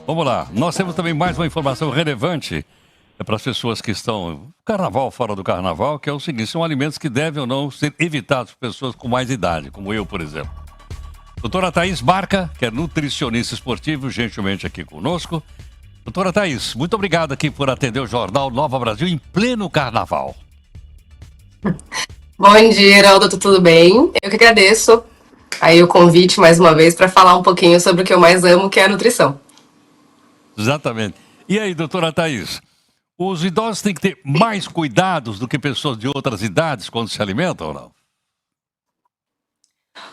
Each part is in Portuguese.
Vamos lá. Nós temos também mais uma informação relevante para as pessoas que estão no carnaval, fora do carnaval, que é o seguinte: são alimentos que devem ou não ser evitados por pessoas com mais idade, como eu, por exemplo. Doutora Thaís Barca, que é nutricionista esportivo, gentilmente aqui conosco. Doutora Thaís, muito obrigado aqui por atender o Jornal Nova Brasil em pleno carnaval. Bom dia, Heraldo, tudo bem? Eu que agradeço aí o convite mais uma vez para falar um pouquinho sobre o que eu mais amo, que é a nutrição. Exatamente. E aí, doutora Thaís, os idosos têm que ter mais cuidados do que pessoas de outras idades quando se alimentam ou não?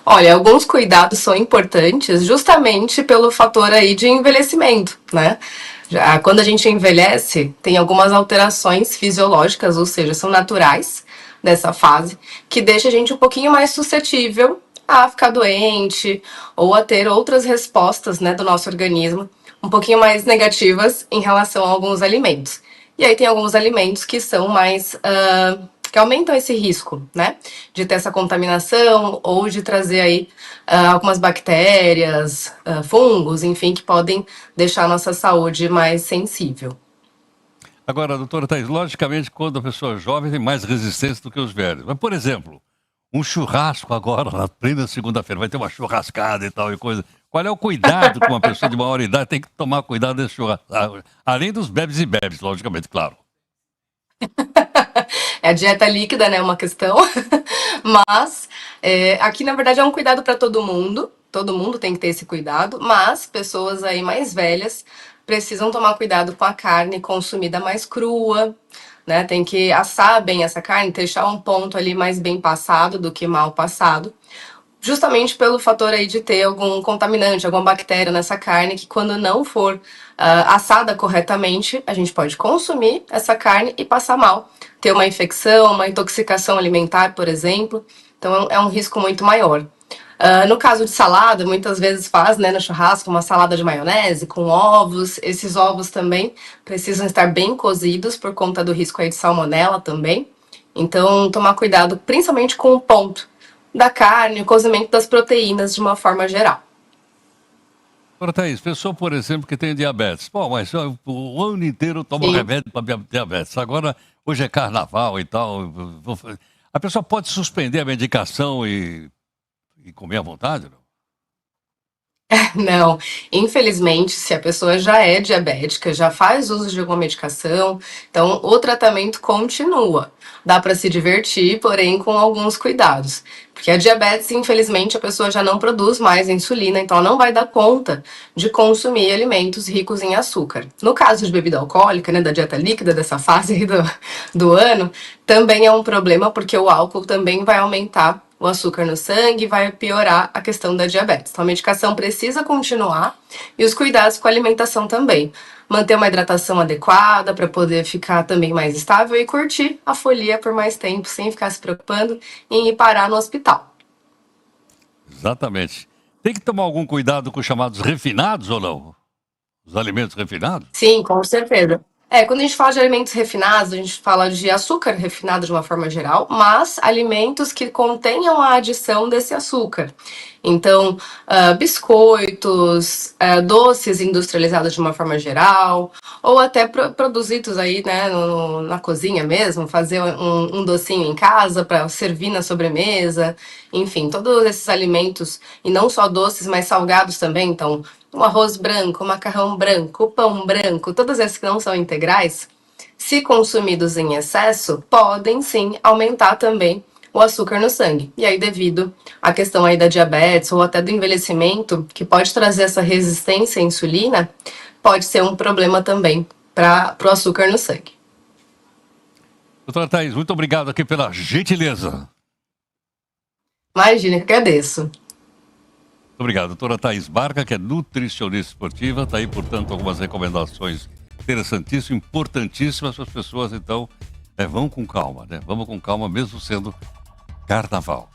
Olha, alguns cuidados são importantes justamente pelo fator aí de envelhecimento, né? Quando a gente envelhece, tem algumas alterações fisiológicas, ou seja, são naturais dessa fase, que deixa a gente um pouquinho mais suscetível a ficar doente ou a ter outras respostas, né, do nosso organismo um pouquinho mais negativas em relação a alguns alimentos. E aí tem alguns alimentos que são mais que aumentam esse risco, né, de ter essa contaminação ou de trazer aí algumas bactérias, fungos, enfim, que podem deixar a nossa saúde mais sensível. Agora, doutora Thaís, logicamente, quando a pessoa é jovem tem mais resistência do que os velhos. Mas, por exemplo, um churrasco agora, na plena segunda-feira, vai ter uma churrascada e tal e coisa. Qual é o cuidado que uma pessoa de maior idade tem que tomar cuidado desse churrasco? Além dos bebes e bebes, logicamente, claro. É a dieta líquida, né? Uma questão. Mas aqui, na verdade, é um cuidado para todo mundo. Todo mundo tem que ter esse cuidado. Mas pessoas aí mais velhas precisam tomar cuidado com a carne consumida mais crua, né? Tem que assar bem essa carne, deixar um ponto ali mais bem passado do que mal passado. Justamente pelo fator aí de ter algum contaminante, alguma bactéria nessa carne, que quando não for assada corretamente, a gente pode consumir essa carne e passar mal. Ter uma infecção, uma intoxicação alimentar, por exemplo. Então é um risco muito maior. No caso de salada, muitas vezes faz, né, no churrasco, uma salada de maionese com ovos. Esses ovos também precisam estar bem cozidos por conta do risco aí de salmonela também. Então, tomar cuidado principalmente com o ponto da carne, o cozimento das proteínas de uma forma geral. Doutora Thaís, pessoa, por exemplo, que tem diabetes. Pô, mas o ano inteiro toma Sim. remédio para diabetes. Agora, hoje é carnaval e tal. A pessoa pode suspender a medicação e comer à vontade, não? Não, infelizmente, se a pessoa já é diabética, já faz uso de alguma medicação, então o tratamento continua. Dá para se divertir, porém com alguns cuidados. Porque a diabetes, infelizmente, a pessoa já não produz mais insulina, então ela não vai dar conta de consumir alimentos ricos em açúcar. No caso de bebida alcoólica, né, da dieta líquida, dessa fase aí do ano, também é um problema, porque o álcool também vai aumentar o açúcar no sangue, vai piorar a questão da diabetes. Então a medicação precisa continuar e os cuidados com a alimentação também. Manter uma hidratação adequada para poder ficar também mais estável e curtir a folia por mais tempo, sem ficar se preocupando em ir parar no hospital. Exatamente. Tem que tomar algum cuidado com os chamados refinados ou não? Os alimentos refinados? Sim, com certeza. Quando a gente fala de alimentos refinados, a gente fala de açúcar refinado de uma forma geral, mas alimentos que contenham a adição desse açúcar. Então, biscoitos, doces industrializados de uma forma geral, ou até produzidos aí, né, na cozinha mesmo, fazer um docinho em casa para servir na sobremesa, enfim, todos esses alimentos, e não só doces, mas salgados também, então o arroz branco, o macarrão branco, o pão branco, todos esses que não são integrais, se consumidos em excesso, podem sim aumentar também o açúcar no sangue. E aí, devido à questão aí da diabetes ou até do envelhecimento, que pode trazer essa resistência à insulina, pode ser um problema também para o açúcar no sangue. Doutora Thaís, muito obrigado aqui pela gentileza. Imagina, que agradeço. Muito obrigado. Doutora Thaís Barca, que é nutricionista esportiva, está aí, portanto, algumas recomendações interessantíssimas, importantíssimas para as pessoas. Então, vão com calma, né? Vamos com calma, mesmo sendo carnaval.